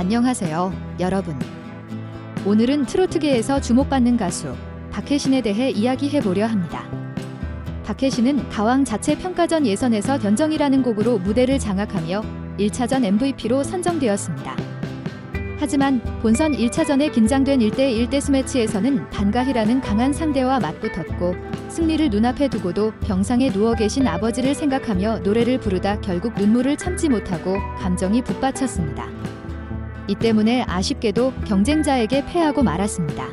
안녕하세요, 여러분. 오늘은 트로트계에서 주목받는 가수 박혜신에 대해 이야기해보려 합니다. 박혜신은 가왕 자체 평가전 예선에서 변정이라는 곡으로 무대를 장악하며 1차전 MVP로 선정되었습니다. 하지만 본선 1차전에 긴장된 1대1 데스매치에서는 반가희라는 강한 상대와 맞붙었고 승리를 눈앞에 두고도 병상에 누워 계신 아버지를 생각하며 노래를 부르다 결국 눈물을 참지 못하고 감정이 북받쳤습니다. 이 때문에 아쉽게도 경쟁자에게 패하고 말았습니다.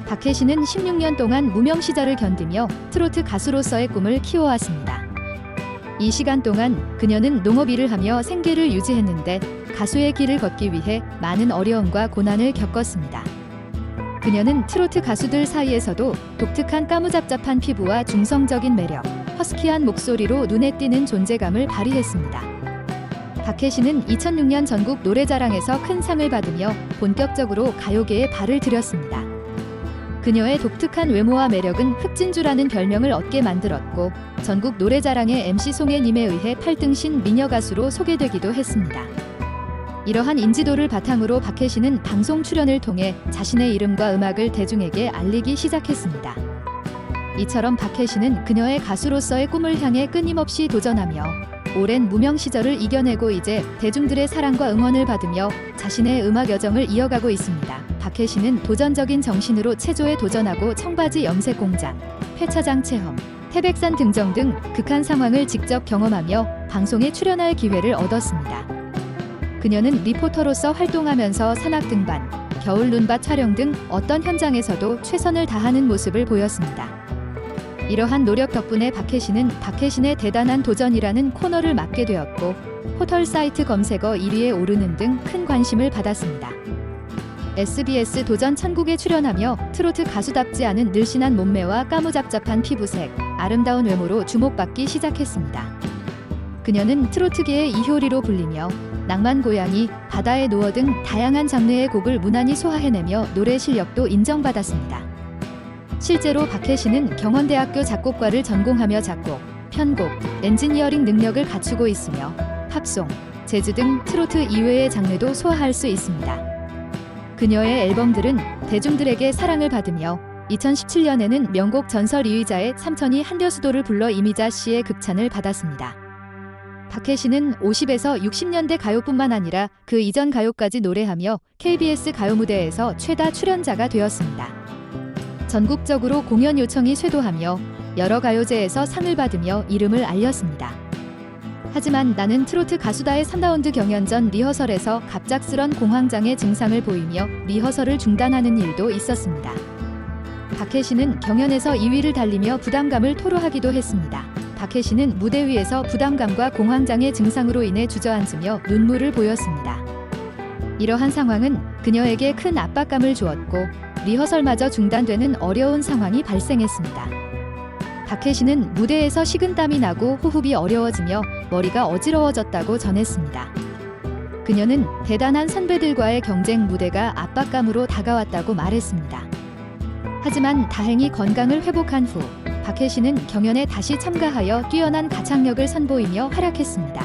박혜신은 16년 동안 무명 시절을 견디며 트로트 가수로서의 꿈을 키워왔습니다. 이 시간 동안 그녀는 농업일을 하며 생계를 유지했는데 가수의 길을 걷기 위해 많은 어려움과 고난을 겪었습니다. 그녀는 트로트 가수들 사이에서도 독특한 까무잡잡한 피부와 중성적인 매력, 허스키한 목소리로 눈에 띄는 존재감을 발휘했습니다. 박혜신은 2006년 전국 노래자랑에서 큰 상을 받으며 본격적으로 가요계에 발을 들였습니다. 그녀의 독특한 외모와 매력은 흑진주라는 별명을 얻게 만들었고 전국 노래자랑의 MC 송혜님에 의해 8등신 미녀 가수로 소개되기도 했습니다. 이러한 인지도를 바탕으로 박혜신은 방송 출연을 통해 자신의 이름과 음악을 대중에게 알리기 시작했습니다. 이처럼 박혜신은 그녀의 가수로서의 꿈을 향해 끊임없이 도전하며 오랜 무명 시절을 이겨내고 이제 대중들의 사랑과 응원을 받으며 자신의 음악 여정을 이어가고 있습니다. 박혜신은 도전적인 정신으로 체조에 도전하고 청바지 염색 공장, 폐차장 체험, 태백산 등정 등 극한 상황을 직접 경험하며 방송에 출연할 기회를 얻었습니다. 그녀는 리포터로서 활동하면서 산악 등반, 겨울 눈밭 촬영 등 어떤 현장에서도 최선을 다하는 모습을 보였습니다. 이러한 노력 덕분에 박혜신은 박혜신의 대단한 도전이라는 코너를 맡게 되었고 포털 사이트 검색어 1위에 오르는 등 큰 관심을 받았습니다. SBS 도전 천국에 출연하며 트로트 가수답지 않은 늘씬한 몸매와 까무잡잡한 피부색, 아름다운 외모로 주목받기 시작했습니다. 그녀는 트로트계의 이효리로 불리며 낭만 고양이, 바다의 노어 등 다양한 장르의 곡을 무난히 소화해내며 노래 실력도 인정받았습니다. 실제로 박혜신은 경원대학교 작곡과를 전공하며 작곡, 편곡, 엔지니어링 능력을 갖추고 있으며 팝송, 재즈 등 트로트 이외의 장르도 소화할 수 있습니다. 그녀의 앨범들은 대중들에게 사랑을 받으며 2017년에는 명곡 전설 이의자의 삼천이 한겨수도를 불러 이미자 씨의 극찬을 받았습니다. 박혜신은 50에서 60년대 가요뿐만 아니라 그 이전 가요까지 노래하며 KBS 가요 무대에서 최다 출연자가 되었습니다. 전국적으로 공연 요청이 쇄도하며 여러 가요제에서 상을 받으며 이름을 알렸습니다. 하지만 나는 트로트 가수다의 3라운드 경연 전 리허설에서 갑작스런 공황장애 증상을 보이며 리허설을 중단하는 일도 있었습니다. 박혜신은 경연에서 2위를 달리며 부담감을 토로하기도 했습니다. 박혜신은 무대 위에서 부담감과 공황장애 증상으로 인해 주저앉으며 눈물을 보였습니다. 이러한 상황은 그녀에게 큰 압박감을 주었고 리허설마저 중단되는 어려운 상황이 발생했습니다. 박혜신은 무대에서 식은땀이 나고 호흡이 어려워지며 머리가 어지러워졌다고 전했습니다. 그녀는 대단한 선배들과의 경쟁 무대가 압박감으로 다가왔다고 말했습니다. 하지만 다행히 건강을 회복한 후 박혜신은 경연에 다시 참가하여 뛰어난 가창력을 선보이며 활약했습니다.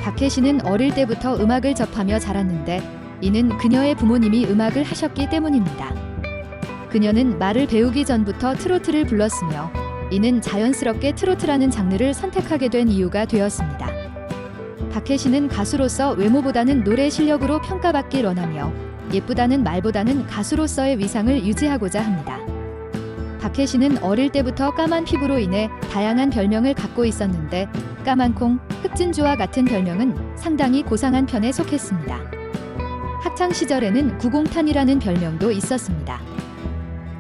박혜신은 어릴 때부터 음악을 접하며 자랐는데 이는 그녀의 부모님이 음악을 하셨기 때문입니다. 그녀는 말을 배우기 전부터 트로트를 불렀으며 이는 자연스럽게 트로트라는 장르를 선택하게 된 이유가 되었습니다. 박혜신은 가수로서 외모보다는 노래 실력으로 평가받길 원하며 예쁘다는 말보다는 가수로서의 위상을 유지하고자 합니다. 박혜신은 어릴 때부터 까만 피부로 인해 다양한 별명을 갖고 있었는데 까만콩, 흑진주와 같은 별명은 상당히 고상한 편에 속했습니다. 학창 시절에는 구공탄이라는 별명도 있었습니다.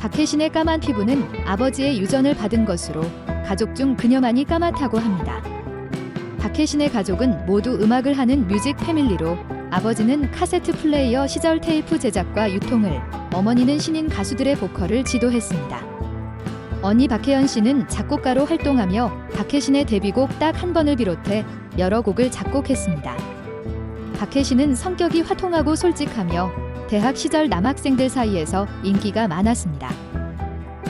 박혜신의 까만 피부는 아버지의 유전을 받은 것으로 가족 중 그녀만이 까맣다고 합니다. 박혜신의 가족은 모두 음악을 하는 뮤직 패밀리로 아버지는 카세트 플레이어 시절 테이프 제작과 유통을, 어머니는 신인 가수들의 보컬을 지도했습니다. 언니 박혜연 씨는 작곡가로 활동하며 박혜신의 데뷔곡 딱 한 번을 비롯해 여러 곡을 작곡했습니다. 박혜신은 성격이 화통하고 솔직하며 대학 시절 남학생들 사이에서 인기가 많았습니다.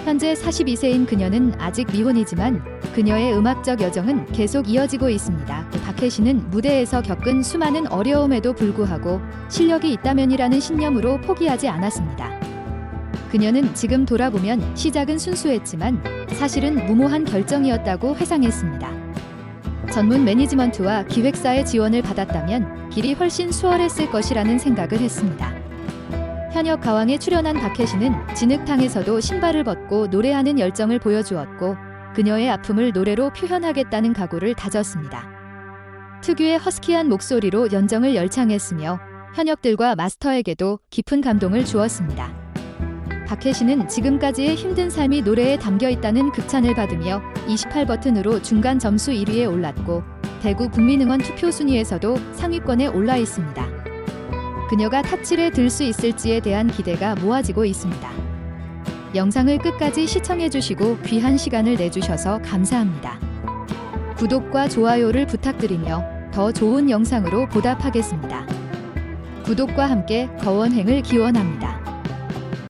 현재 42세인 그녀는 아직 미혼이지만 그녀의 음악적 여정은 계속 이어지고 있습니다. 박혜신은 무대에서 겪은 수많은 어려움에도 불구하고 실력이 있다면이라는 신념으로 포기하지 않았습니다. 그녀는 지금 돌아보면 시작은 순수했지만 사실은 무모한 결정이었다고 회상했습니다. 전문 매니지먼트와 기획사의 지원을 받았다면 길이 훨씬 수월했을 것이라는 생각을 했습니다. 현역 가왕에 출연한 박혜신은 진흙탕에서도 신발을 벗고 노래하는 열정을 보여주었고 그녀의 아픔을 노래로 표현하겠다는 각오를 다졌습니다. 특유의 허스키한 목소리로 연정을 열창했으며 현역들과 마스터에게도 깊은 감동을 주었습니다. 박혜신은 지금까지의 힘든 삶이 노래에 담겨 있다는 극찬을 받으며 28버튼으로 중간 점수 1위에 올랐고 대구 국민응원 투표 순위에서도 상위권에 올라 있습니다. 그녀가 탑7에 들 수 있을지에 대한 기대가 모아지고 있습니다. 영상을 끝까지 시청해주시고 귀한 시간을 내주셔서 감사합니다. 구독과 좋아요를 부탁드리며 더 좋은 영상으로 보답하겠습니다. 구독과 함께 거원행을 기원합니다.